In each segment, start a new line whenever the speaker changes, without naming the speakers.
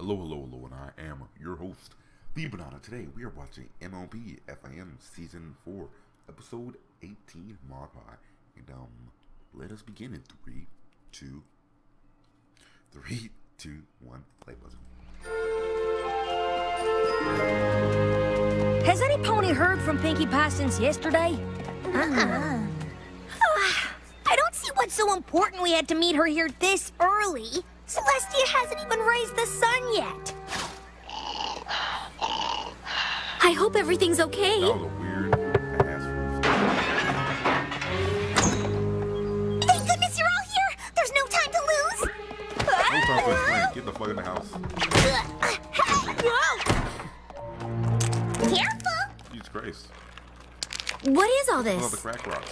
Hello, and I am your host, The Banana. Today, we are watching MLB FIM Season 4, Episode 18, Mod Pie. And, let us begin in 3, 2, 1, play buzzer.
Has any pony heard from Pinkie Pie since yesterday?
I don't see what's so important we had to meet her here this early. Celestia hasn't even raised the sun yet.
I hope everything's okay.
That was a weird ass.
Thank goodness you're all here. There's no time to lose.
No time to explain. Get the fuck in the house.
Careful.
Jesus Christ.
What is all
All the
this?
crack rocks.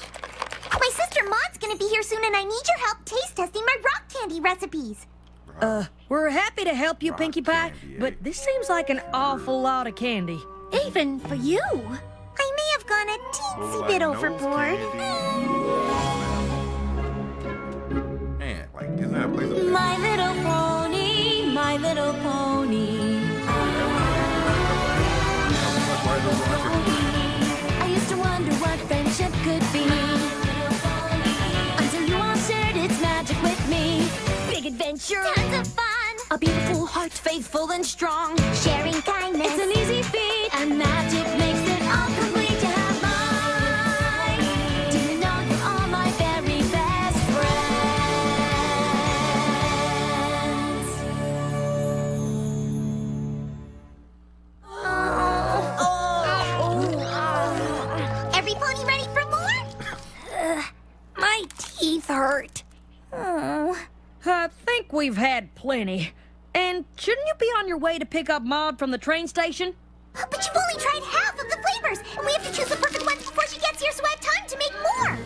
My sister Maud's gonna be here soon and I need your help taste testing my rock candy recipes.
We're happy to help you,
Rock
Pinkie Pie,
candy, eh?
but this seems like an awful lot of candy.
Even for you.
I may have gone a teensy
Like
bit
nose
overboard.
candy. Man, like, isn't that a place of
My little pony, my little pony. I used to wonder what friendship could be. Until you all shared its magic with me. Big adventure.
Tons of fun.
A beautiful heart, faithful and strong.
Sharing kindness.
It's an easy feat, and magic makes it all complete. You have mine. Do you know you are my very best friends.
Every pony ready for more? My teeth hurt. Oh.
I think we've had plenty. And shouldn't you be on your way to pick up Maud from the train station?
But you've only tried half of the flavors, and we have to choose the perfect ones before she gets here so I have time to make more.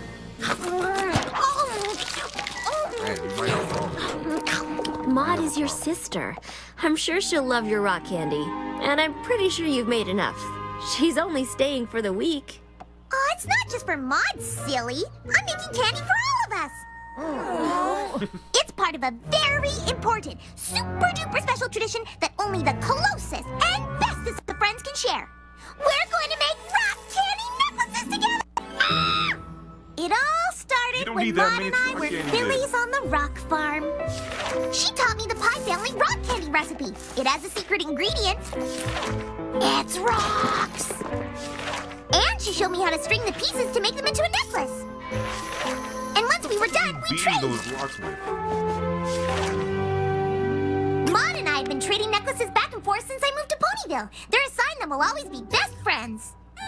Man, you might have wrong.
Maud is your sister. I'm sure she'll love your rock candy. And I'm pretty sure you've made enough. She's only staying for the week.
Oh, it's not just for Maud, silly. I'm making candy for all of us. It's part of a very important, super-duper special tradition that only the closest and bestest of friends can share. We're going to make rock candy necklaces together! It all
You
started
don't
when
need that
Maud
many
and I
rock
were
candy
fillies on the rock farm. She taught me the Pie Family rock candy recipe. It has a secret ingredient. It's rocks! And she showed me how to string the pieces to make them into a necklace. And once we were done, we
Beating
traded.
those rocks with.
Maud and I have been trading necklaces back and forth since I moved to Ponyville. They're a sign that we'll always be best friends.
We've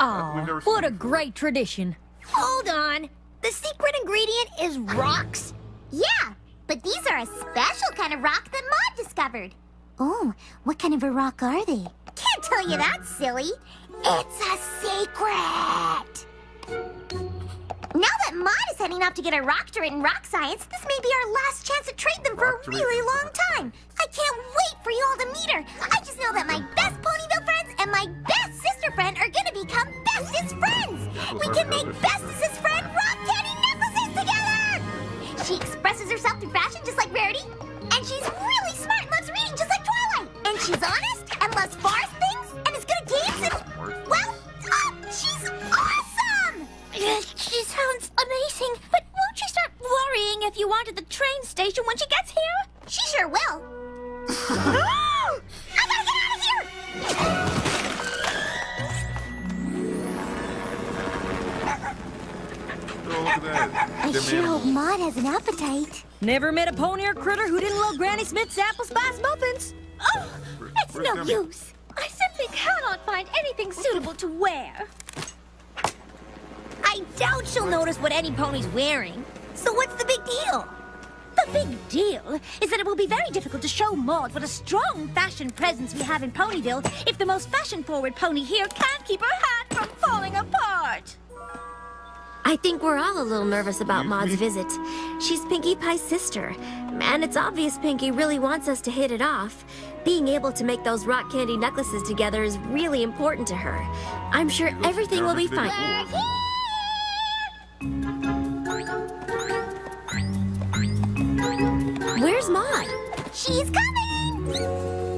Aw,
never
what
seen
a
it before.
great tradition.
Hold on. The secret ingredient is rocks? Yeah, but these are a special kind of rock that Maud discovered. Oh, what kind of a rock are they? Can't tell you that, silly. It's a secret. Now that Maud is heading off to get her doctorate in rock science, this may be our last chance to trade them for a
Doctorate
really
in
long
rock
time. I can't wait for you all to meet her. I just know that my best Ponyville friends and my best sister friend are gonna become bestest friends. We can make bestest friend rock candy necklaces together. She expresses herself through fashion just like Rarity, and she's really smart and loves reading just like Twilight. And she's honest and loves forest things and is good at games and, well, she's awesome.
She sounds amazing, but won't you start worrying if you want at the train station when she gets here?
She sure will. I gotta get out of here!
Oh, look at that.
I
Them
sure hope
animals.
Maud has an appetite.
Never met a pony or critter who didn't love Granny Smith's apple spice muffins.
Oh, it's
Where's
no
Gummy?
use. I simply cannot find anything suitable to wear.
I doubt she'll notice what any pony's wearing. So what's the big deal?
The big deal is that it will be very difficult to show Maud what a strong fashion presence we have in Ponyville if the most fashion-forward pony here can't keep her hat from falling apart. I think we're all a little nervous about Maud's visit. She's Pinkie Pie's sister, and it's obvious Pinkie really wants us to hit it off. Being able to make those rock candy necklaces together is really important to her. I'm sure everything will be fine. Where's Maud?
She's coming!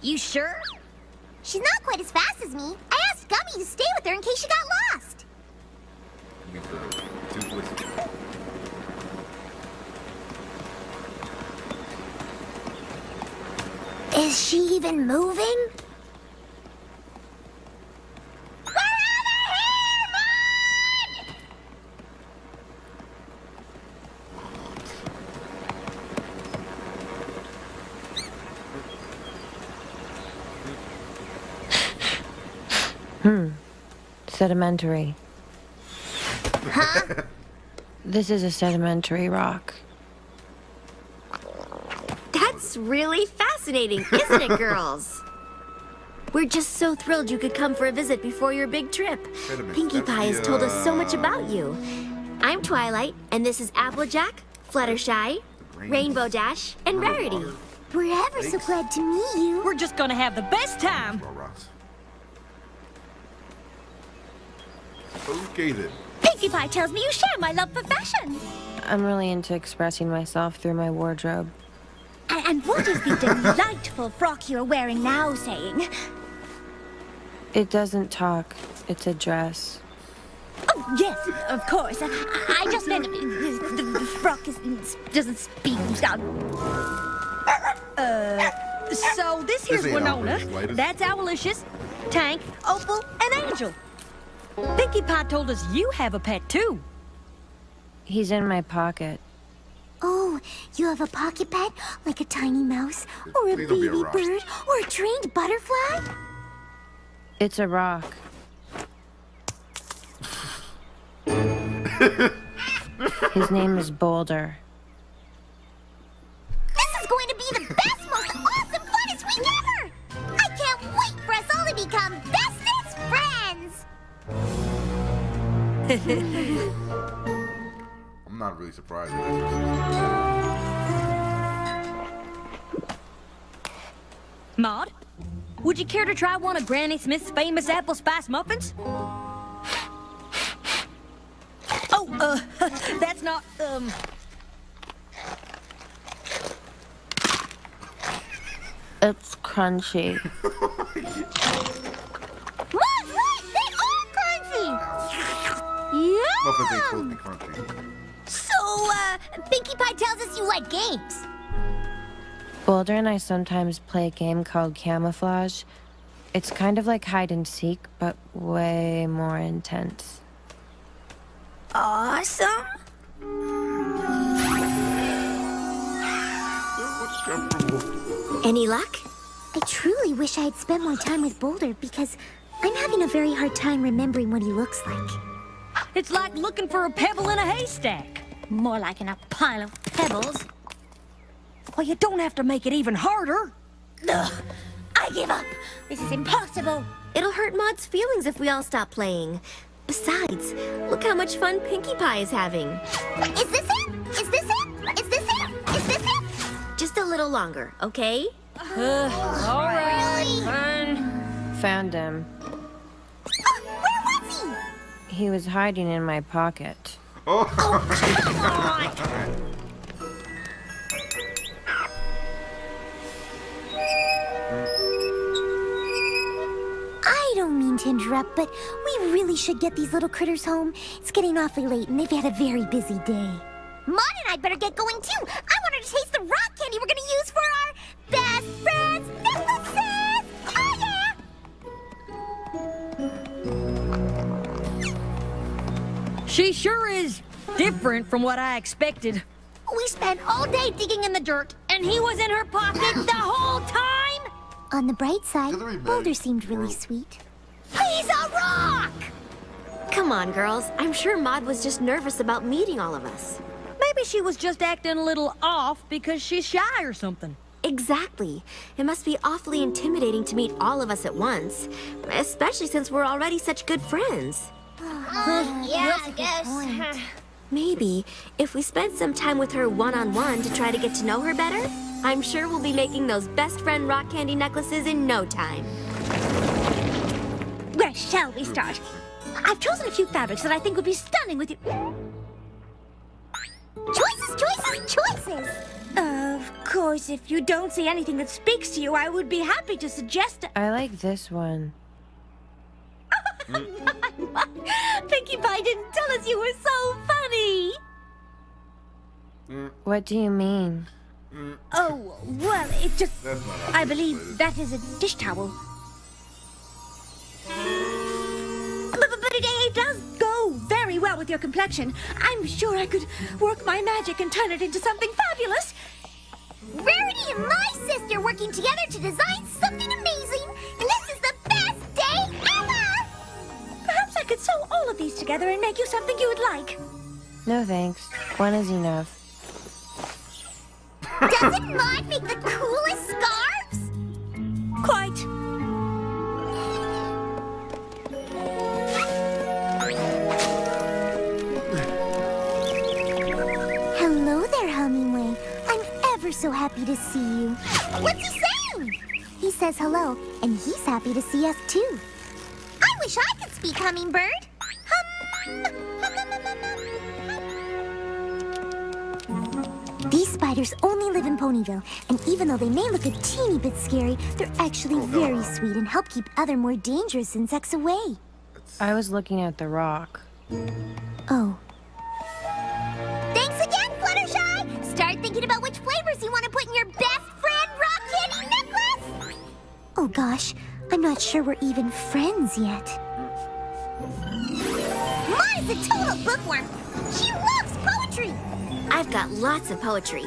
You sure?
She's not quite as fast as me. I asked Gummy to stay with her in case she got lost. Is she even moving?
Sedimentary.
Huh?
This is a sedimentary rock.
That's really fascinating, isn't it, girls? We're just so thrilled you could come for a visit before your big trip. Pinkie Pie has told us so much about you. I'm Twilight, and this is Applejack, Fluttershy, Rainbow Dash, and Rarity.
We're ever so glad to meet you.
We're just gonna have the best time.
Okay then.
Pinkie Pie tells me you share my love for fashion.
I'm really into expressing myself through my wardrobe.
And what is the delightful frock you're wearing now saying?
It doesn't talk. It's a dress.
Oh, yes, of course. I just meant the frock doesn't speak.
So this here's
This ain't
Winona.
Operating Latest.
That's Owlicious, Tank, Opal, and Angel. Pinkie Pie told us you have a pet too.
He's in my pocket.
Oh, you have a pocket pet? Like a tiny mouse? Or a
Please don't be a
baby
rock.
bird? Or a trained butterfly?
It's a rock. His name is Boulder.
This is going to be the best, most awesome, funnest week ever! I can't wait for us all to become bestest friends!
I'm not really surprised.
Maud, would you care to try one of Granny Smith's famous apple spice muffins? Oh, that's not,
It's crunchy.
Mom's right! They are crunchy! Yeah!
Muffins ain't supposed to be crunchy.
So, Pinkie Pie tells us you like games.
Boulder and I sometimes play a game called Camouflage. It's kind of like hide and seek, but way more intense.
Awesome!
What's comfortable?
Any luck?
I truly wish I had spent more time with Boulder because I'm having a very hard time remembering what he looks like.
it's like looking for a pebble in a haystack.
More like in a pile of pebbles.
Well, you don't have to make it even harder.
Ugh, I give up. This is impossible.
It'll hurt Maud's feelings if we all stop playing. Besides, look how much fun Pinkie Pie is having.
Is this it? Is this it? Is this it? Is this it?
Just a little longer, okay?
All right, fine.
Found him.
Where was he?
He was hiding in my pocket.
Come on! I don't mean to interrupt, but we really should get these little critters home. It's getting awfully late, and they've had a very busy day. Maud and I better get going, too. I want her to taste the rock candy we're going to use for our best friends necklaces! Oh, yeah!
She sure is different from what I expected.
We spent all day digging in the dirt.
And he was in her pocket the whole time?
On the bright side,
Together we made
Boulder seemed really
world.
sweet. He's a rock!
Come on, girls. I'm sure Maud was just nervous about meeting all of us.
Maybe she was just acting a little off because she's shy or something.
Exactly. It must be awfully intimidating to meet all of us at once, especially since we're already such good friends.
Yeah, I guess.
Maybe if we spent some time with her one-on-one to try to get to know her better, I'm sure we'll be making those best friend rock candy necklaces in no time.
Where shall we start? I've chosen a few fabrics that I think would be stunning with you.
Choices Choices!
Of course, if you don't see anything that speaks to you, I would be happy to suggest...
I like this one.
Pinkie Pie didn't tell us you were so funny!
What do you mean?
Oh, well, it just...
That's not
I believe that is a dish towel. But it does go very well with your complexion. I'm sure I could work my magic and turn it into something fabulous.
Rarity and my sister working together to design something amazing. And this is the best day ever!
Perhaps I could sew all of these together and make you something you would like.
No thanks. One is enough.
Doesn't Maud make the coolest scarves?
Quite.
Hello there, Hummingway. I'm ever so happy to see you. What's he saying? He says hello, and he's happy to see us too. I wish I could speak Hummingbird. These spiders only live in Ponyville, and even though they may look a teeny bit scary, they're actually very sweet and help keep other more dangerous insects away.
I was looking at the rock.
Oh. Thanks again, Fluttershy! Start thinking about which flavors you want to put in your best friend rock candy necklace! Oh gosh, I'm not sure we're even friends yet. Maud is a total bookworm! She loves poetry!
I've got lots of poetry.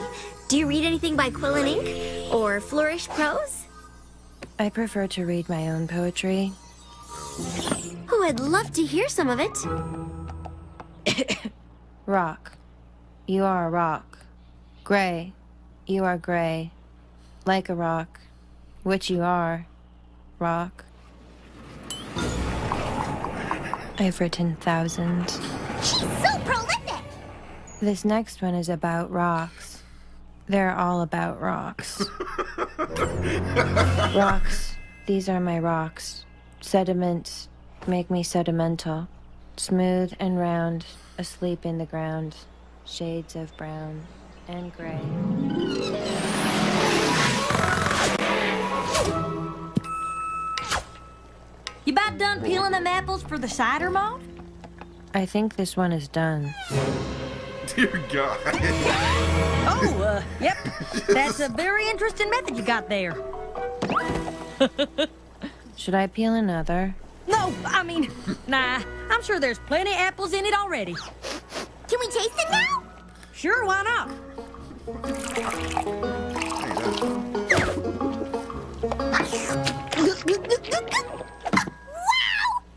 Do you read anything by Quill and Ink? Or Flourish Prose?
I prefer to read my own poetry.
Oh, I'd love to hear some of it.
Rock. You are a rock. Gray. You are gray. Like a rock. Which you are. Rock. I've written thousands.
She's so prolific!
This next one is about rocks. They're all about rocks. Rocks. These are my rocks. Sediments make me sedimental. Smooth and round, asleep in the ground. Shades of brown and gray.
You about done peeling them apples for the cider, Maud?
I think this one is done.
Dear God.
Oh, yep. That's a very interesting method you got there.
Should I peel another?
No, I mean, nah. I'm sure there's plenty of apples in it already.
Can we taste it now?
Sure, why not?
Wow!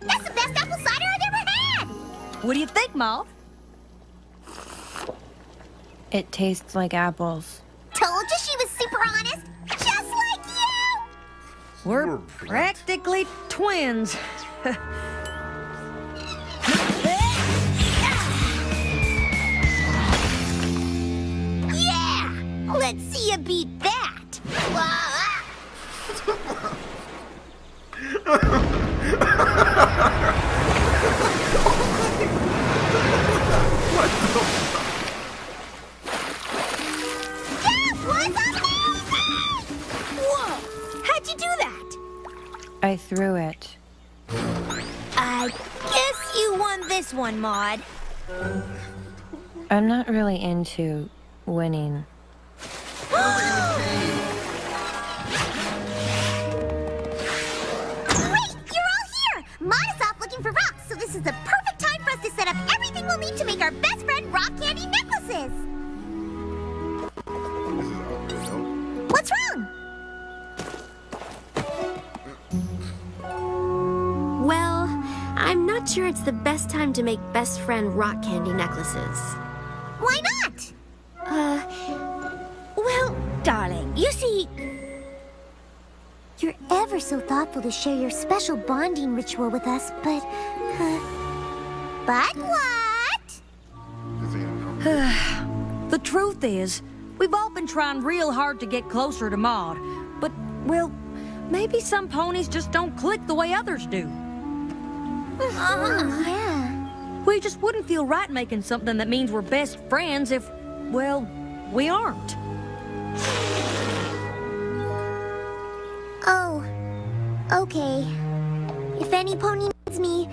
That's the best apple cider I've ever had!
What do you think, Maud?
It tastes like apples.
Told you she was super honest, just like you!
We're practically twins.
Yeah! Let's see you beat that!
Whoa! How'd you do that?
I threw it.
I guess you won this one, Maud.
I'm not really into winning.
Great! You're all here! Maud is off looking for rocks, so this is the perfect time for us to set up everything we'll need to make our best friend rock candy necklaces! What's wrong?
Well, I'm not sure it's the best time to make best friend rock candy necklaces.
Why not?
Well, darling, you see...
You're ever so thoughtful to share your special bonding ritual with us, but... But what?
The truth is, we've all been trying real hard to get closer to Maud. But, well, maybe some ponies just don't click the way others do.
Yeah.
We just wouldn't feel right making something that means we're best friends if, well, we aren't.
Oh, okay. If any pony needs me,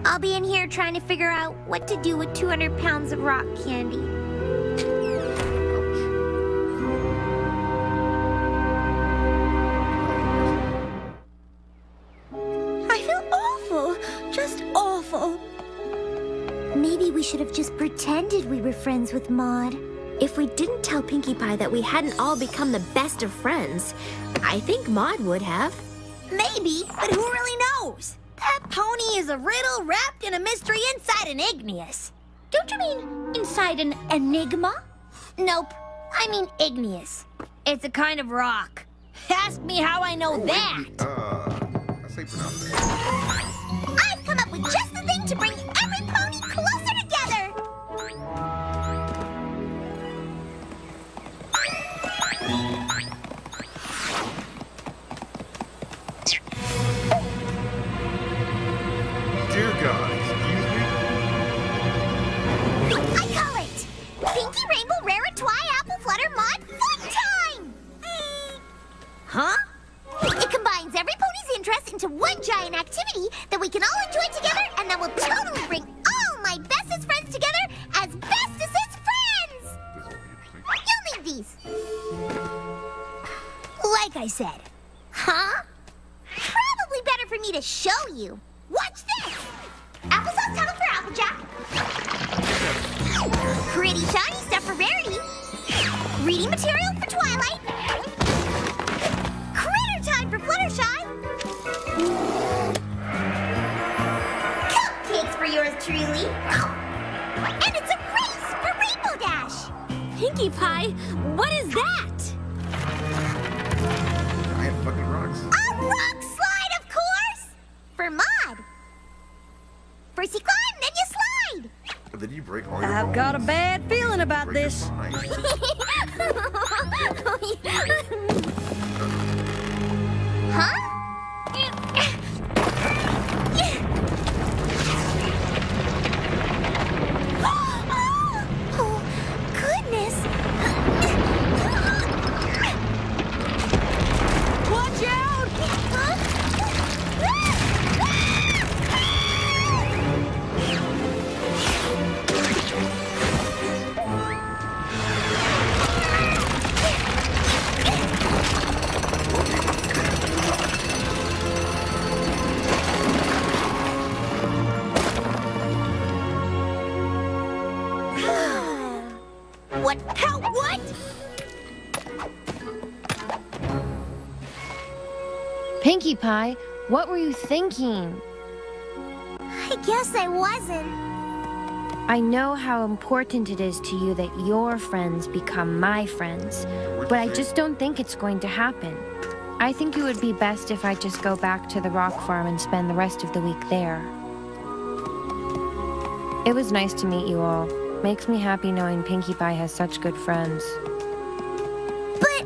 I'll be in here trying to figure out what to do with 200 pounds of rock candy.
I feel awful. Just awful.
Maybe we should have just pretended we were friends with Maud.
If we didn't tell Pinkie Pie that we hadn't all become the best of friends, I think Maud would have.
Maybe, but who really knows? That pony is a riddle wrapped in a mystery inside an igneous.
Don't you mean inside an enigma?
Nope, I mean igneous. It's a kind of rock. Ask me how I know that.
I say pronounce that.
I've come up with just the thing to bring every pony closer together!
Dear God, excuse me?
I call it Pinkie Rainbow Rare Twi Apple Flutter Mod Fun Time!
Huh?
It combines every pony's interest into one giant activity that we can all enjoy together, and that will totally bring all my bestest friends together as bestest friends!
This will be interesting.
You'll need these.
Like I said.
Huh? Probably better for me to show you. Watch this! Applesauce tunnel for Applejack. Pretty shiny stuff for Rarity. Reading material for Twilight. Critter time for Fluttershy. Cupcakes for yours truly. And it's a race for Rainbow Dash.
Pinkie Pie, what is that?
Giant fucking rocks.
A rock slide, of course! For Maud. First you climb, then you slide.
But then you break all your
I've got a
bones.
bad feeling about
Break your
this.
spine.
Huh? Oh, goodness.
Watch out!
What? How? What?
Pinkie Pie, what were you thinking?
I guess I wasn't.
I know how important it is to you that your friends become my friends, but I just don't think it's going to happen. I think it would be best if I just go back to the rock farm and spend the rest of the week there. It was nice to meet you all. Makes me happy knowing Pinkie Pie has such good friends.
But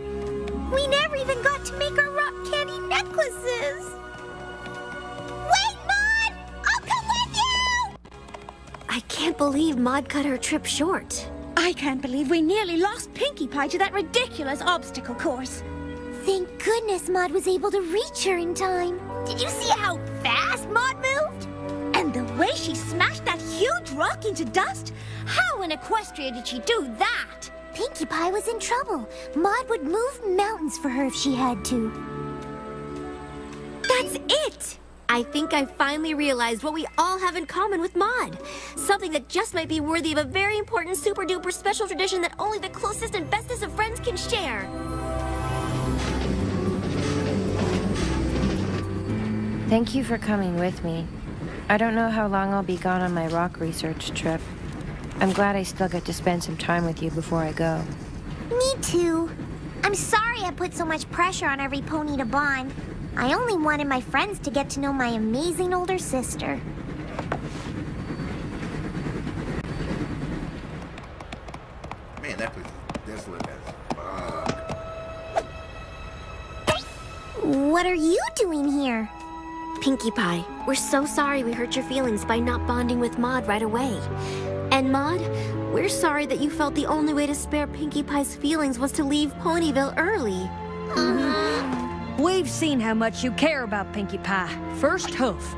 we never even got to make our rock candy necklaces. Wait, Maud! I'll come with you!
I can't believe Maud cut her trip short.
I can't believe we nearly lost Pinkie Pie to that ridiculous obstacle course.
Thank goodness Maud was able to reach her in time.
Did you see how fast Maud moved? And the way she smashed that huge rock into dust? How in Equestria did she do that?
Pinkie Pie was in trouble. Maud would move mountains for her if she had to.
That's it! I think I finally realized what we all have in common with Maud. Something that just might be worthy of a very important super-duper special tradition that only the closest and bestest of friends can share.
Thank you for coming with me. I don't know how long I'll be gone on my rock research trip. I'm glad I still get to spend some time with you before I go.
Me too. I'm sorry I put so much pressure on every pony to bond. I only wanted my friends to get to know my amazing older sister.
Man, that place is desolate as fuck.
What are you doing here?
Pinkie Pie, we're so sorry we hurt your feelings by not bonding with Maud right away. And Maud, We're sorry that you felt the only way to spare Pinkie Pie's feelings was to leave Ponyville early.
We've seen how much you care about Pinkie Pie. First hoof.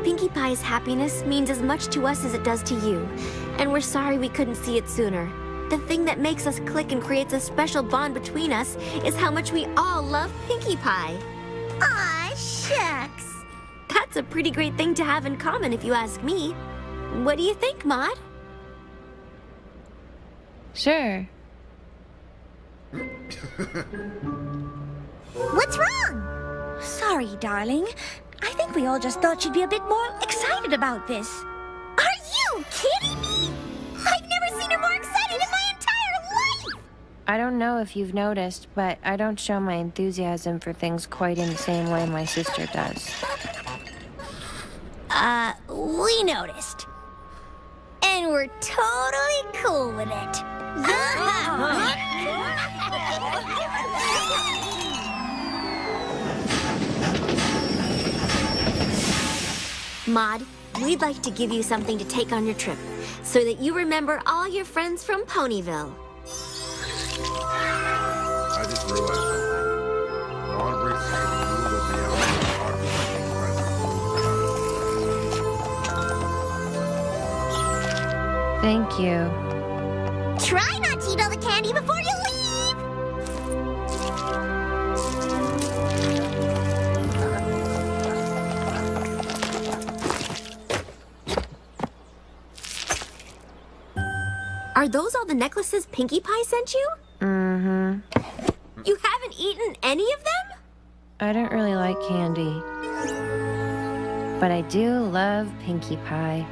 Pinkie Pie's happiness means as much to us as it does to you, and we're sorry we couldn't see it sooner. The thing that makes us click and creates a special bond between us is how much we all love Pinkie Pie.
Aw, shucks.
That's a pretty great thing to have in common if you ask me. What do you think, Maud?
Sure.
What's wrong?
Sorry, darling. I think we all just thought you'd be a bit more excited about this.
Are you kidding me? I've never seen her more excited in my entire life!
I don't know if you've noticed, but I don't show my enthusiasm for things quite in the same way my sister does.
We noticed. And we're totally cool with it.
Maud, we'd like to give you something to take on your trip, so that you remember all your friends from Ponyville.
I just realized something. Maud breaks the rule of the
Thank you.
Try not to eat all the candy before you leave!
Are those all the necklaces Pinkie Pie sent you?
Mm-hmm.
You haven't eaten any of them?
I don't really like candy. But I do love Pinkie Pie.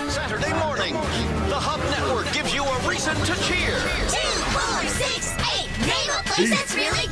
Saturday morning, the Hub Network gives you a reason to cheer.
2, 4, 6, 8. Name a place that's really